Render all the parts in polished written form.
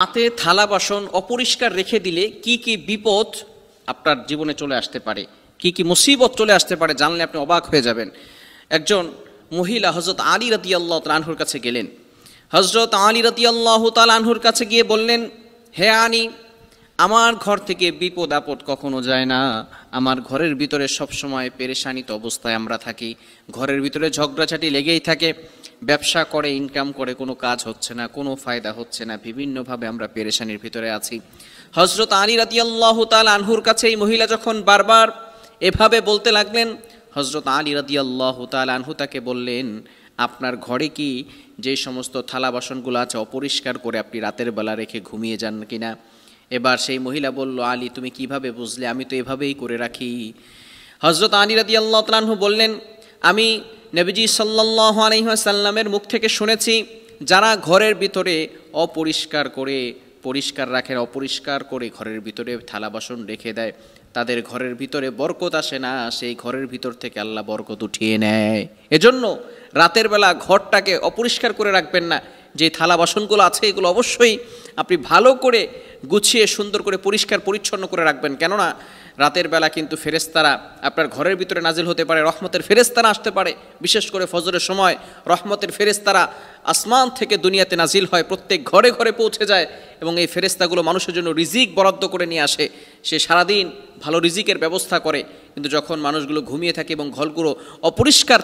হাতে থালা বাসন অপরিষ্কার রেখে দিলে কি কি বিপদ আপনার জীবনে চলে আসতে পারে, কি কি মুসিবত চলে আসতে পারে, জানলে আপনি অবাক হয়ে যাবেন। একজন মহিলা হযরত আলী রাদিয়াল্লাহু তাআলা আনহুর কাছে গেলেন। হযরত আলী রাদিয়াল্লাহু তাআলা আনহুর কাছে গিয়ে বললেন, হে আলী, আমার ঘর থেকে বিপদ আপদ কখনো যায় না। আমার ঘরের ভিতরে সবসময় পেরেশানিত অবস্থায় আমরা থাকি। ঘরের ভিতরে ঝগড়াঝাটি লেগেই থাকে। ব্যবসা করে, ইনকাম করে, কোনো কাজ হচ্ছে না, কোনো ফায়দা হচ্ছে না, বিভিন্নভাবে আমরা পেরেশানির ভিতরে আছি। হযরত আলী রাদিয়াল্লাহু তাআলা আনহুর কাছে এই মহিলা যখন বারবার এভাবে বলতে লাগলেন, হযরত আলী রাদিয়াল্লাহু তাআলা আনহু তাকে বললেন, আপনার ঘরে কি যে সমস্ত থালা বাসনগুলো আছে অপরিষ্কার করে আপনি রাতের বেলা রেখে ঘুমিয়ে যান কিনা? এবার সেই মহিলা বলল, আলী, তুমি কিভাবে বুঝলে? আমি তো এভাবেই করে রাখি। হযরত আলী রাদিয়াল্লাহু তাআলা আনহু বললেন, আমি নবীজি সাল্লাল্লাহু আলাইহি ওয়াসাল্লামের মুখ থেকে শুনেছি, যারা ঘরের ভিতরে অপরিষ্কার করে পরিষ্কার রাখে, অপরিষ্কার করে ঘরের ভিতরে থালা বাসন রেখে দেয়, তাদের ঘরের ভিতরে বরকত আসে না, সেই ঘরের ভিতর থেকে আল্লাহ বরকত উঠিয়ে নেয়। এজন্য রাতের বেলা ঘরটাকে অপরিষ্কার করে রাখবেন না। যে থালা বাসনগুলো আছে এগুলো অবশ্যই আপনি ভালো করে গুছিয়ে সুন্দর করে পরিষ্কার পরিচ্ছন্ন করে রাখবেন। কেননা রাতের বেলা কিন্তু ফেরেশতারা আপনার ঘরের ভিতরে নাজিল হতে পারে, রহমতের ফেরেশতারা আসতে পারে। বিশেষ করে ফজরের সময় রহমতের ফেরেশতারা আসমান থেকে দুনিয়াতে নাজিল হয়, প্রত্যেক ঘরে ঘরে পৌঁছে যায় এবং এই ফেরেশতাগুলো মানুষের জন্য রিজিক বরাদ্দ করে নিয়ে আসে। সে সারাদিন ভালো রিজিকের ব্যবস্থা করে, কিন্তু যখন মানুষগুলো ঘুমিয়ে থাকে এবং ঘরগুলো অপরিষ্কার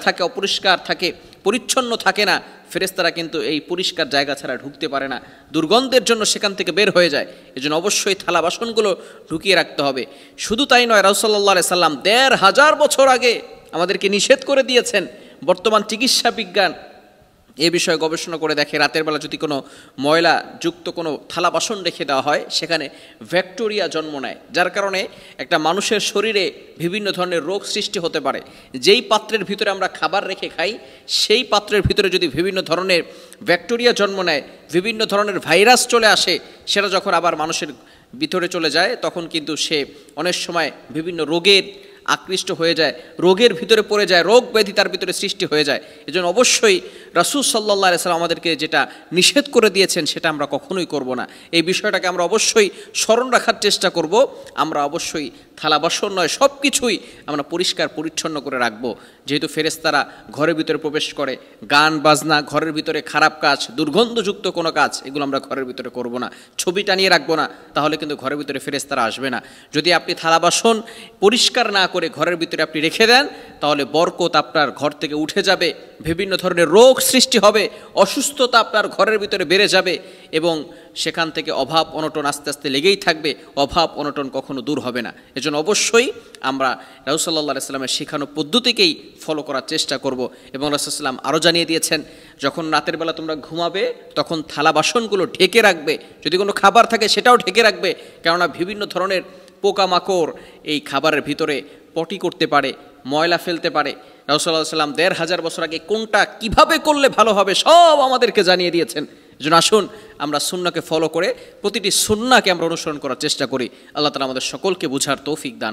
থাকে, পরিচ্ছন্ন থাকে না, ফেরেশতারা কিন্তু এই পরিষ্কার জায়গা ছাড়া ঢুকতে পারে না, দুর্গন্ধের জন্য সেখান থেকে বের হয়ে যায়। এজন্য অবশ্যই থালা বাসনগুলো ঢুকিয়ে রাখতে হবে। শুধু তাই নয়, রাসূল সাল্লাল্লাহু আলাইহি সাল্লাম ১৫০০ বছর আগে আমাদেরকে নিষেধ করে দিয়েছেন। বর্তমান চিকিৎসা বিজ্ঞান এ বিষয়ে গবেষণা করে দেখে, রাতের বেলা যদি কোনো ময়লা যুক্ত কোনো থালা বাসন রেখে দেওয়া হয়, সেখানে ব্যাকটেরিয়া জন্ম নেয়, যার কারণে একটা মানুষের শরীরে বিভিন্ন ধরনের রোগ সৃষ্টি হতে পারে। যেই পাত্রের ভিতরে আমরা খাবার রেখে খাই, সেই পাত্রের ভিতরে যদি বিভিন্ন ধরনের ব্যাকটেরিয়া জন্ম নেয়, বিভিন্ন ধরনের ভাইরাস চলে আসে, সেটা যখন আবার মানুষের ভিতরে চলে যায়, তখন কিন্তু সে অনেক সময় বিভিন্ন রোগের আকৃষ্ট হয়ে যায়, রোগের ভিতরে পড়ে যায়, রোগ ব্যাধি তার ভিতরে সৃষ্টি হয়ে যায়। এজন্য অবশ্যই রাসূল সাল্লাল্লাহু আলাইহি ওয়াসাল্লাম আমাদেরকে যেটা নিষেধ করে দিয়েছেন সেটা আমরা কখনোই করব না। এই বিষয়টাকে আমরা অবশ্যই স্মরণ রাখার চেষ্টা করব। আমরা অবশ্যই থালা বাসন নয়, সব কিছুই আমরা পরিষ্কার পরিচ্ছন্ন করে রাখবো। যেহেতু ফেরেশতারা ঘরের ভিতরে প্রবেশ করে, গান বাজনা, ঘরের ভিতরে খারাপ কাজ, দুর্গন্ধযুক্ত কোনো কাজ, এগুলো আমরা ঘরের ভিতরে করব না। ছবি টানিয়ে রাখবো না, তাহলে কিন্তু ঘরের ভিতরে ফেরেশতারা আসবে না। যদি আপনি থালা বাসন পরিষ্কার না করে ঘরের ভিতরে আপনি রেখে দেন, তাহলে বরকত আপনার ঘর থেকে উঠে যাবে, বিভিন্ন ধরনের রোগ সৃষ্টি হবে, অসুস্থতা আপনার ঘরের ভিতরে বেড়ে যাবে এবং সেখান থেকে অভাব অনটন আস্তে আস্তে লেগেই থাকবে। অভাব অনটন কখনো দূর হবে না। এজন্য অবশ্যই আমরা রাসূল সাল্লাল্লাহু আলাইহি ওয়াসাল্লামের শেখানো পদ্ধতিকেই ফলো করার চেষ্টা করব। এবং রাসূল সাল্লাল্লাহু আলাইহি ওয়াসাল্লাম আরও জানিয়ে দিয়েছেন, যখন রাতের বেলা তোমরা ঘুমাবে তখন থালা বাসনগুলো ঢেকে রাখবে, যদি কোনো খাবার থাকে সেটাও ঢেকে রাখবে, কেননা বিভিন্ন ধরনের পোকামাকড় এই খাবারের ভিতরে পটি করতে পারে, ময়লা ফেলতে পারে। রাসূল সাল্লাল্লাহু আলাইহি ওয়াসাল্লাম ১৫০০ বছর আগে কোনটা কিভাবে করলে ভালো হবে সব আমাদেরকে জানিয়ে দিয়েছেন। এজন্য আসুন আমরা সুন্নাহকে ফলো করে প্রতিটি সুন্নাহকে আমরা অনুসরণ করার চেষ্টা করি। আল্লাহ তাআলা আমাদের সকলকে বুঝার তৌফিক দান